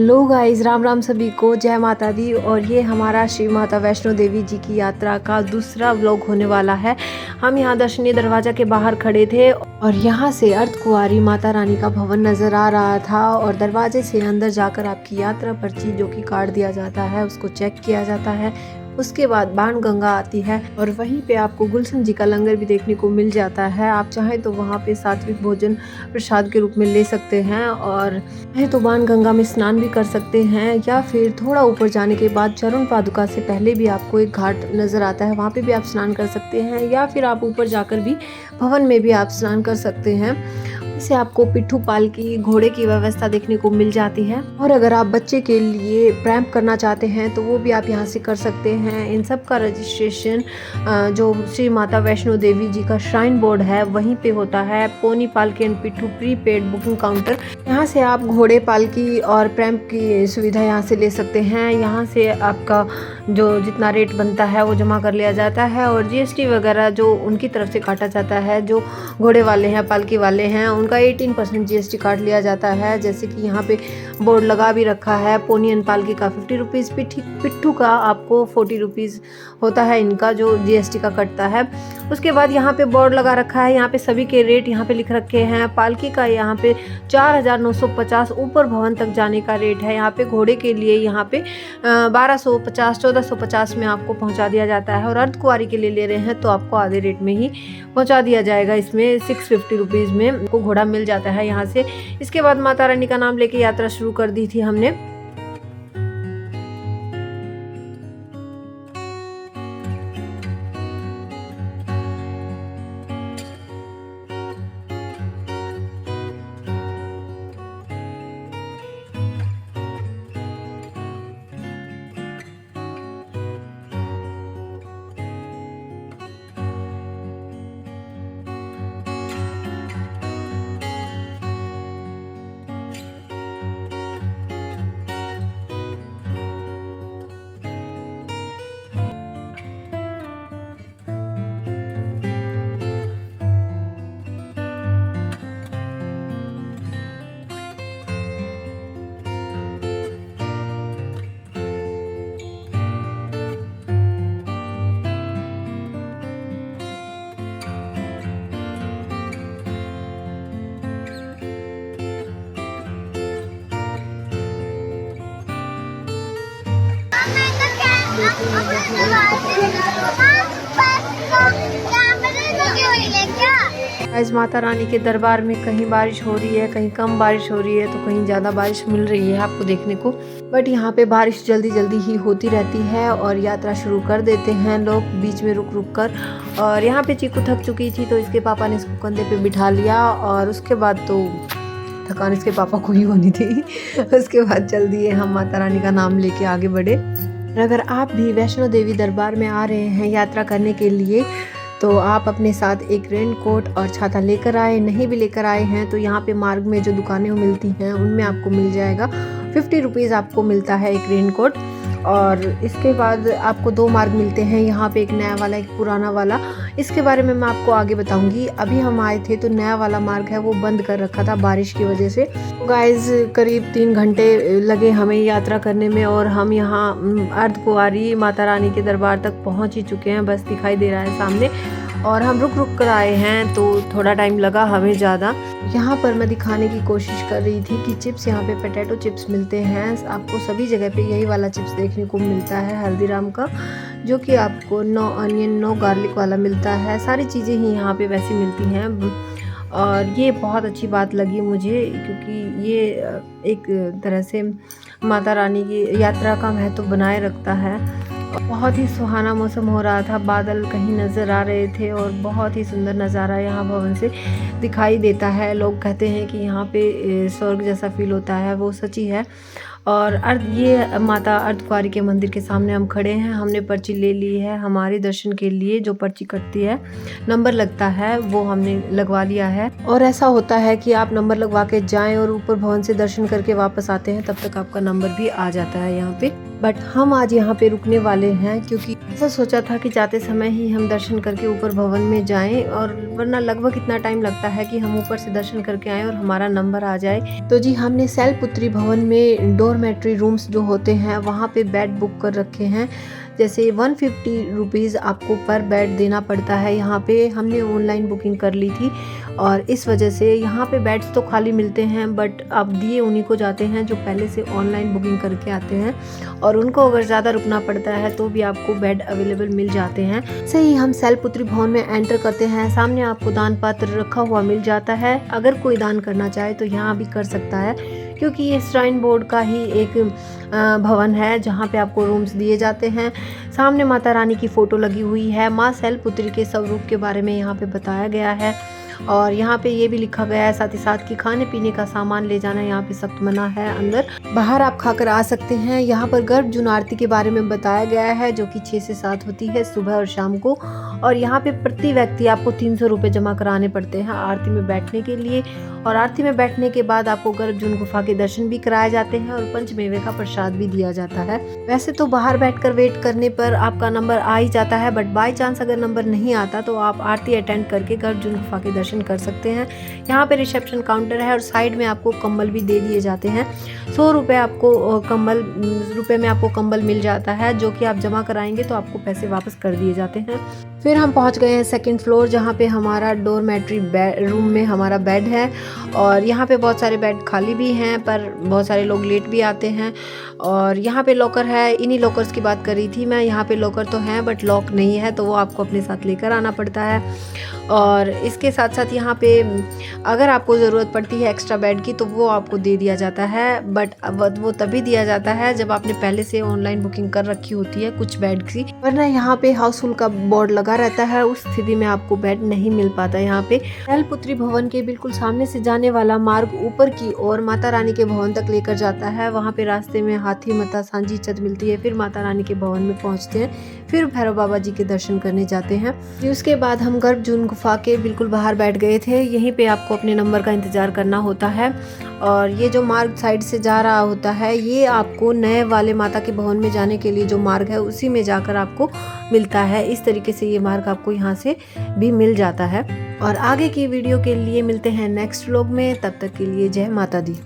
Hello guys, Ram Ram सभी को, जय माता दी। और ये हमारा श्री माता वैष्णो देवी जी की यात्रा का दूसरा व्लॉग होने वाला है। हम यहाँ दर्शनीय दरवाजा के बाहर खड़े थे और यहाँ से अर्धकुंवारी माता रानी का भवन नज़र आ रहा था। और दरवाजे से अंदर जाकर आपकी यात्रा पर्ची जो कि काट दिया जाता है उसको चेक किया जाता है। उसके बाद बाण गंगा आती है और वहीं पे आपको गुलशन जी का लंगर भी देखने को मिल जाता है। आप चाहें तो वहाँ पे सात्विक भोजन प्रसाद के रूप में ले सकते हैं और चाहे तो बाण गंगा में स्नान भी कर सकते हैं, या फिर थोड़ा ऊपर जाने के बाद चरण पादुका से पहले भी आपको एक घाट नज़र आता है, वहाँ पे भी आप स्नान कर सकते हैं, या फिर आप ऊपर जाकर भी भवन में भी आप स्नान कर सकते हैं। इससे आपको पिट्ठू पाल की घोड़े की व्यवस्था देखने को मिल जाती है। और अगर आप बच्चे के लिए प्रैम्प करना चाहते हैं तो वो भी आप यहाँ से कर सकते हैं। इन सब का रजिस्ट्रेशन जो श्री माता वैष्णो देवी जी का श्राइन बोर्ड है वहीं पे होता है। पोनी पालकी एंड पिट्ठू प्रीपेड बुकिंग काउंटर, यहाँ से आप घोड़े पालकी और प्रैम्प की सुविधा यहाँ से ले सकते हैं। यहाँ से आपका जो जितना रेट बनता है वो जमा कर लिया जाता है और जीएसटी वगैरह जो उनकी तरफ से काटा जाता है, जो घोड़े वाले हैं पालकी वाले हैं उनका 18% जीएसटी काट लिया जाता है। जैसे कि यहाँ पे बोर्ड लगा भी रखा है, पोनी एंड पालकी का 50 रुपीज़, पिट्ठू का आपको 40 रुपीज़ होता है इनका जो जीएसटी का कटता है। उसके बाद यहाँ पे बोर्ड लगा रखा है, यहाँ पे सभी के रेट यहाँ पे लिख रखे हैं। पालकी का यहाँ पे 4950 ऊपर भवन तक जाने का रेट है। यहाँ पे घोड़े के लिए यहाँ पे 1250 1450 में आपको पहुँचा दिया जाता है। और अर्धकुंवारी के लिए ले रहे हैं तो आपको आधे रेट में ही पहुँचा दिया जाएगा। इसमें 650 रुपीज़ में आपको घोड़ा मिल जाता है यहाँ से। इसके बाद माता रानी का नाम लेके यात्रा शुरू कर दी थी हमने। आज माता रानी के दरबार में कहीं बारिश हो रही है, कहीं कम बारिश हो रही है, तो कहीं ज़्यादा बारिश मिल रही है आपको देखने को। बट यहाँ पे बारिश जल्दी जल्दी ही होती रहती है और यात्रा शुरू कर देते हैं लोग बीच में रुक रुक कर। और यहाँ पे चीकू थक चुकी थी तो इसके पापा ने इसको कंधे पे बिठा लिया और उसके बाद तो थकान इसके पापा को ही होनी थी। उसके बाद चल दिए हम माता रानी का नाम लेके आगे बढ़े। अगर आप भी वैष्णो देवी दरबार में आ रहे हैं यात्रा करने के लिए तो आप अपने साथ एक रेन कोट और छाता लेकर आए। नहीं भी लेकर आए हैं तो यहाँ पे मार्ग में जो दुकानें मिलती हैं उनमें आपको मिल जाएगा। 50 रुपीज़ आपको मिलता है एक रेन कोट। और इसके बाद आपको 2 मार्ग मिलते हैं यहाँ पे, एक नया वाला एक पुराना वाला। इसके बारे में मैं आपको आगे बताऊंगी। अभी हम आए थे तो नया वाला मार्ग है वो बंद कर रखा था बारिश की वजह से। गाइस करीब 3 घंटे लगे हमें यात्रा करने में और हम यहाँ अर्धकुंवारी माता रानी के दरबार तक पहुँच ही चुके हैं। बस दिखाई दे रहा है सामने और हम रुक रुक कर आए हैं तो थोड़ा टाइम लगा हमें ज़्यादा। यहाँ पर मैं दिखाने की कोशिश कर रही थी कि चिप्स, यहाँ पे पोटैटो चिप्स मिलते हैं। आपको सभी जगह पे यही वाला चिप्स देखने को मिलता है हल्दीराम का, जो कि आपको नो अनियन नो गार्लिक वाला मिलता है। सारी चीज़ें ही यहाँ पे वैसी मिलती हैं और ये बहुत अच्छी बात लगी मुझे, क्योंकि ये एक तरह से माता रानी की यात्रा का महत्व बनाए रखता है। बहुत ही सुहाना मौसम हो रहा था, बादल कहीं नज़र आ रहे थे और बहुत ही सुंदर नज़ारा यहाँ भवन से दिखाई देता है। लोग कहते हैं कि यहाँ पे स्वर्ग जैसा फील होता है, वो सच ही है। और ये माता अर्धकुंवारी के मंदिर के सामने हम खड़े हैं। हमने पर्ची ले ली है हमारे दर्शन के लिए। जो पर्ची कटती है, नंबर लगता है, वो हमने लगवा लिया है। और ऐसा होता है कि आप नंबर लगवा के जाएं और ऊपर भवन से दर्शन करके वापस आते हैं, तब तक आपका नंबर भी आ जाता है यहाँ पे। बट हम आज यहाँ पे रुकने वाले हैं क्योंकि ऐसा सोचा था कि जाते समय ही हम दर्शन करके ऊपर भवन में जाएं, और वरना लगभग इतना टाइम लगता है कि हम ऊपर से दर्शन करके आएँ और हमारा नंबर आ जाए। तो जी हमने शैलपुत्री भवन में डोरमेट्री रूम्स जो होते हैं वहाँ पे बेड बुक कर रखे हैं। जैसे 150 रुपीज़ आपको पर बेड देना पड़ता है। यहाँ पे हमने ऑनलाइन बुकिंग कर ली थी और इस वजह से यहाँ पे बेड्स तो खाली मिलते हैं, बट अब दिए उन्हीं को जाते हैं जो पहले से ऑनलाइन बुकिंग करके आते हैं, और उनको अगर ज़्यादा रुकना पड़ता है तो भी आपको बेड अवेलेबल मिल जाते हैं। सही हम शैलपुत्री भवन में एंटर करते हैं, सामने आपको दान पात्र रखा हुआ मिल जाता है। अगर कोई दान करना चाहे तो यहाँ भी कर सकता है, क्योंकि ये श्राइन बोर्ड का ही एक भवन है जहाँ पे आपको रूम्स दिए जाते हैं। सामने माता रानी की फ़ोटो लगी हुई है। माँ शैलपुत्री के स्वरूप के बारे में यहाँ पे बताया गया है, और यहाँ पे ये भी लिखा गया है साथ ही साथ कि खाने पीने का सामान ले जाना यहाँ पे सख्त मना है। अंदर बाहर आप खाकर आ सकते हैं। यहाँ पर गर्भ जून आरती के बारे में बताया गया है, जो कि 6 से 7 होती है सुबह और शाम को, और यहाँ पे प्रति व्यक्ति आपको 300 रुपये जमा कराने पड़ते हैं आरती में बैठने के लिए। और आरती में बैठने के बाद आपको गर्भ जून गुफा के दर्शन भी कराए जाते हैं और पंचमेवे का प्रसाद भी दिया जाता है। वैसे तो बाहर बैठकर वेट करने पर आपका नंबर आ ही जाता है, बट बाई चांस अगर नंबर नहीं आता तो आप आरती अटेंड करके गर्भ जून गुफा के दर्शन कर सकते हैं। यहाँ पे रिसेप्शन काउंटर है और साइड में आपको कंबल भी दे दिए जाते हैं। 100 रुपये में आपको कंबल मिल जाता है, जो कि आप जमा कराएंगे तो आपको पैसे वापस कर दिए जाते हैं। फिर हम पहुंच गए हैं सेकंड फ्लोर, जहां पे हमारा डोरमेट्री रूम में हमारा बेड है, और यहाँ पे बहुत सारे बेड खाली भी हैं, पर बहुत सारे लोग लेट भी आते हैं। और यहाँ पे लॉकर है, इन्हीं लॉकर्स की बात कर रही थी मैं। यहाँ पे लॉकर तो हैं बट लॉक नहीं है, तो वो आपको अपने साथ लेकर आना पड़ता है। और इसके साथ साथ यहाँ पे अगर आपको ज़रूरत पड़ती है एक्स्ट्रा बेड की तो वो आपको दे दिया जाता है, बट वो तभी दिया जाता है जब आपने पहले से ऑनलाइन बुकिंग कर रखी होती है कुछ बेड की, वरना यहाँ पे हाउसफुल का बोर्ड लगा रहता है, उस स्थिति में आपको बेड नहीं मिल पाता। यहाँ पे शैलपुत्री भवन के बिल्कुल सामने से जाने वाला मार्ग ऊपर की ओर माता रानी के भवन तक लेकर जाता है। वहाँ पे रास्ते में हाथी माता सांझी छत मिलती है, फिर माता रानी के भवन में पहुँचते हैं, फिर भैरव बाबा जी के दर्शन करने जाते हैं। उसके बाद हम गर्भ जून गुफा के बिल्कुल बाहर बैठ गए थे। यहीं पे आपको अपने नंबर का इंतजार करना होता है, और ये जो मार्ग साइड से जा रहा होता है ये आपको नए वाले माता के भवन में जाने के लिए जो मार्ग है उसी में जाकर आपको मिलता है। इस तरीके से ये मार्ग आपको यहाँ से भी मिल जाता है। और आगे की वीडियो के लिए मिलते हैं नेक्स्ट व्लॉग में, तब तक के लिए जय माता दी।